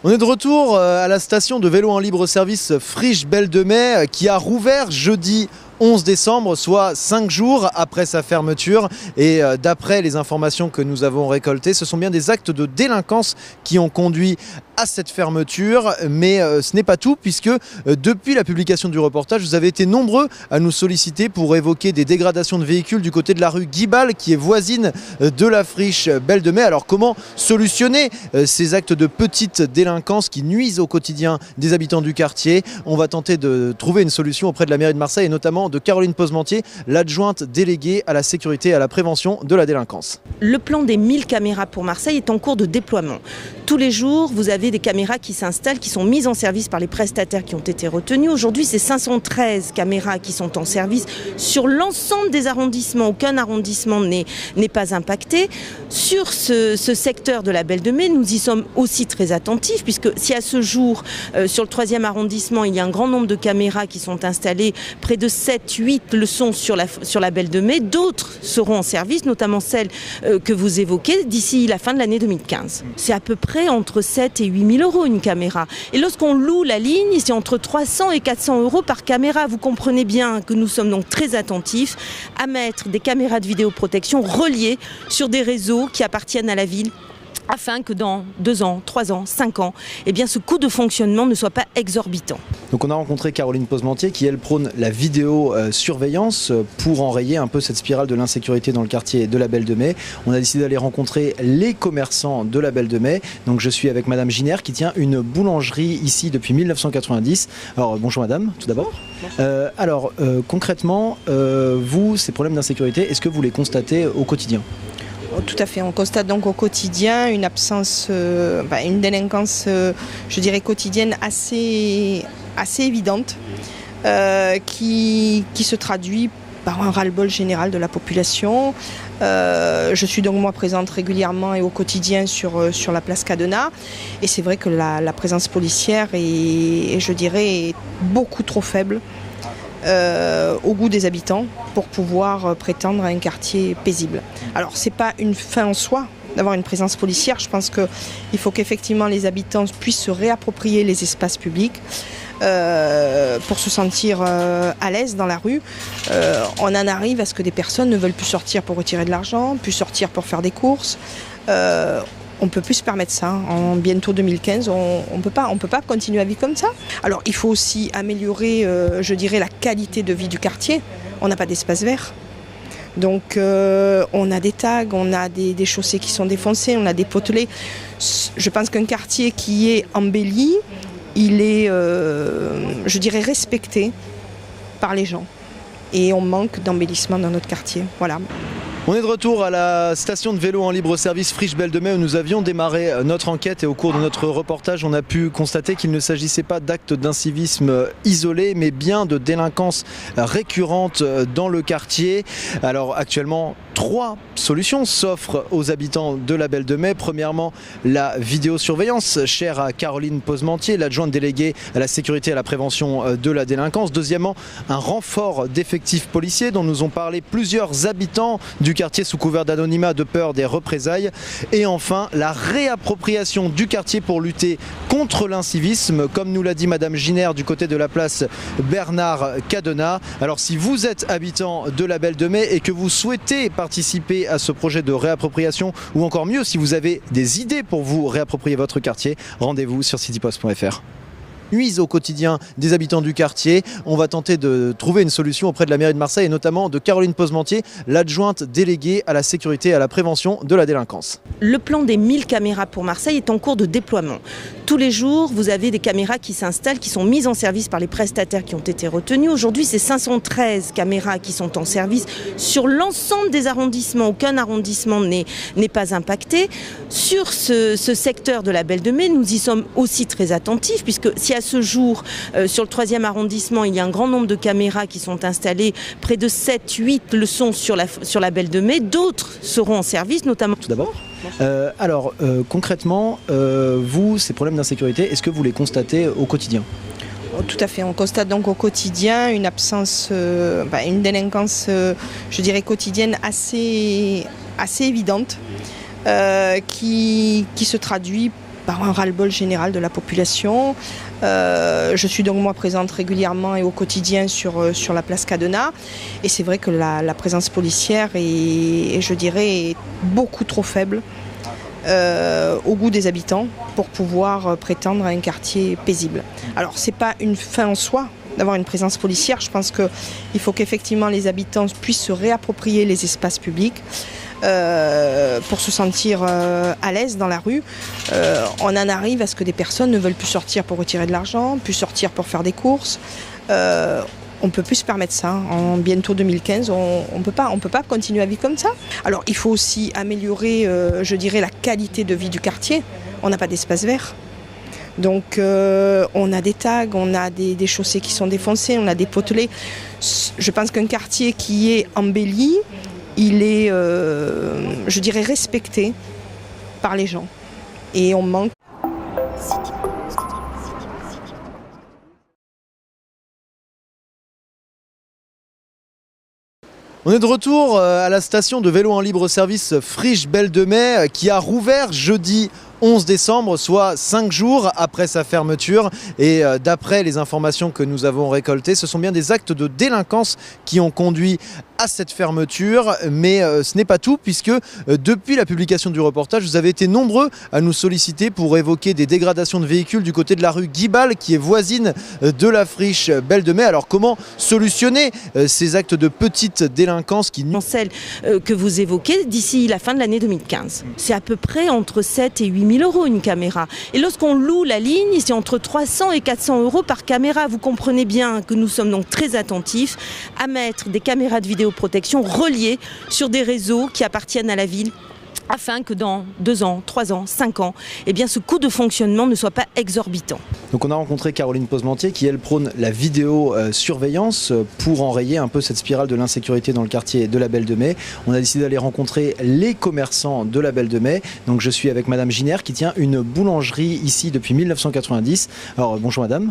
On est de retour à la station de vélo en libre service Friches Belle de Mai qui a rouvert jeudi 11 décembre, soit 5 jours après sa fermeture. Et d'après les informations que nous avons récoltées, ce sont bien des actes de délinquance qui ont conduit à cette fermeture. Mais ce n'est pas tout, puisque depuis la publication du reportage, vous avez été nombreux à nous solliciter pour évoquer des dégradations de véhicules du côté de la rue Guibal, qui est voisine de la friche Belle de Mai. Alors comment solutionner ces actes de petite délinquance qui nuisent au quotidien des habitants du quartier? On va tenter de trouver une solution auprès de la mairie de Marseille et notamment de Caroline Posementier, l'adjointe déléguée à la sécurité et à la prévention de la délinquance. Le plan des 1000 caméras pour Marseille est en cours de déploiement. Tous les jours, vous avez des caméras qui s'installent, qui sont mises en service par les prestataires qui ont été retenus. Aujourd'hui, c'est 513 caméras qui sont en service sur l'ensemble des arrondissements. Aucun arrondissement n'est pas impacté. Sur ce secteur de la Belle de Mai, nous y sommes aussi très attentifs, puisque si à ce jour, sur le 3e arrondissement, il y a un grand nombre de caméras qui sont installées, près de 7-8 le sont sur la Belle de Mai, d'autres seront en service, notamment celles que vous évoquez, d'ici la fin de l'année 2015. C'est à peu près entre 7 et 8 000 € une caméra. Et lorsqu'on loue la ligne, c'est entre 300 et 400 € par caméra. Vous comprenez bien que nous sommes donc très attentifs à mettre des caméras de vidéoprotection reliées sur des réseaux qui appartiennent à la ville, afin que dans 2 ans, 3 ans, 5 ans, eh bien, ce coût de fonctionnement ne soit pas exorbitant. Donc on a rencontré Caroline Posementier qui elle prône la vidéosurveillance pour enrayer un peu cette spirale de l'insécurité dans le quartier de la Belle de Mai. On a décidé d'aller rencontrer les commerçants de la Belle de Mai. Donc je suis avec Madame Giner qui tient une boulangerie ici depuis 1990. Alors bonjour Madame, tout d'abord. Concrètement, vous, ces problèmes d'insécurité, est-ce que vous les constatez au quotidien ? Tout à fait, on constate donc au quotidien une absence, une délinquance, je dirais quotidienne assez évidente, qui se traduit par un ras-le-bol général de la population. Je suis donc moi présente régulièrement et au quotidien sur la place Cadenas, et c'est vrai que la présence policière est, je dirais, beaucoup trop faible au goût des habitants pour pouvoir prétendre à un quartier paisible. Alors c'est pas une fin en soi d'avoir une présence policière, je pense qu'il faut qu'effectivement les habitants puissent se réapproprier les espaces publics pour se sentir à l'aise dans la rue. On en arrive à ce que des personnes ne veulent plus sortir pour retirer de l'argent, plus sortir pour faire des courses. On ne peut plus se permettre ça. En bientôt 2015, on ne peut pas continuer à vivre comme ça. Alors il faut aussi améliorer, je dirais, la qualité de vie du quartier. On n'a pas d'espace vert. Donc on a des tags, on a des chaussées qui sont défoncées, on a des potelets. Je pense qu'un quartier qui est embelli, il est, je dirais, respecté par les gens. Et on manque d'embellissement dans notre quartier. Voilà. On est de retour à la station de vélo en libre service Friches Belle de Mai où nous avions démarré notre enquête, et au cours de notre reportage on a pu constater qu'il ne s'agissait pas d'actes d'incivisme isolés mais bien de délinquance récurrente dans le quartier. Alors actuellement 3 solutions s'offrent aux habitants de la Belle de Mai. Premièrement, la vidéosurveillance, chère à Caroline Posementier, l'adjointe déléguée à la sécurité et à la prévention de la délinquance. Deuxièmement, un renfort d'effectifs policiers dont nous ont parlé plusieurs habitants du quartier sous couvert d'anonymat de peur des représailles. Et enfin, la réappropriation du quartier pour lutter contre l'incivisme, comme nous l'a dit Madame Giner du côté de la place Bernard Cadenas. Alors si vous êtes habitant de la Belle de Mai et que vous souhaitez participer à ce projet de réappropriation, ou encore mieux si vous avez des idées pour vous réapproprier votre quartier, rendez-vous sur citypost.fr. Nuisent au quotidien des habitants du quartier. On va tenter de trouver une solution auprès de la mairie de Marseille et notamment de Caroline Posementier, l'adjointe déléguée à la sécurité et à la prévention de la délinquance. Le plan des 1000 caméras pour Marseille est en cours de déploiement. Tous les jours, vous avez des caméras qui s'installent, qui sont mises en service par les prestataires qui ont été retenus. Aujourd'hui, c'est 513 caméras qui sont en service sur l'ensemble des arrondissements. Aucun arrondissement n'est pas impacté. Sur ce secteur de la Belle de Mai, nous y sommes aussi très attentifs, puisque si à ce jour, sur le 3e arrondissement, il y a un grand nombre de caméras qui sont installées, près de 7-8 le sont sur la Belle de Mai, d'autres seront en service, notamment... Tout d'abord, concrètement, vous, ces problèmes d'insécurité, est-ce que vous les constatez au quotidien ? Tout à fait. On constate donc au quotidien une absence, une délinquance, je dirais quotidienne assez évidente, qui se traduit par un ras-le-bol général de la population. Je suis donc moi présente régulièrement et au quotidien sur la place Cadenat. Et c'est vrai que la présence policière est, je dirais, beaucoup trop faible au goût des habitants pour pouvoir prétendre à un quartier paisible. Alors c'est pas une fin en soi d'avoir une présence policière. Je pense qu'il faut qu'effectivement les habitants puissent se réapproprier les espaces publics. Pour se sentir à l'aise dans la rue. On en arrive à ce que des personnes ne veulent plus sortir pour retirer de l'argent, plus sortir pour faire des courses. On ne peut plus se permettre ça. En bientôt 2015, on peut pas continuer à vivre comme ça. Alors il faut aussi améliorer, je dirais, la qualité de vie du quartier. On n'a pas d'espace vert. Donc on a des tags, on a des chaussées qui sont défoncées, on a des potelets. Je pense qu'un quartier qui est embelli, il est, je dirais, respecté par les gens. Et on manque. On est de retour à la station de vélo en libre service Friches Belle de Mai qui a rouvert jeudi 11 décembre, soit 5 jours après sa fermeture. Et d'après les informations que nous avons récoltées, ce sont bien des actes de délinquance qui ont conduit à cette fermeture. Mais ce n'est pas tout, puisque depuis la publication du reportage, vous avez été nombreux à nous solliciter pour évoquer des dégradations de véhicules du côté de la rue Guibal, qui est voisine de la friche Belle de Mai. Alors comment solutionner ces actes de petite délinquance qui... Celle que vous évoquez d'ici la fin de l'année 2015. C'est à peu près entre 7 et 8 000 € une caméra. Et lorsqu'on loue la ligne, c'est entre 300 et 400 € par caméra. Vous comprenez bien que nous sommes donc très attentifs à mettre des caméras de vidéoprotection reliées sur des réseaux qui appartiennent à la ville, afin que dans 2 ans, 3 ans, 5 ans, eh bien, ce coût de fonctionnement ne soit pas exorbitant. Donc on a rencontré Caroline Posementier qui, elle, prône la vidéosurveillance pour enrayer un peu cette spirale de l'insécurité dans le quartier de la Belle de Mai. On a décidé d'aller rencontrer les commerçants de la Belle de Mai. Donc je suis avec Madame Giner qui tient une boulangerie ici depuis 1990. Alors bonjour Madame.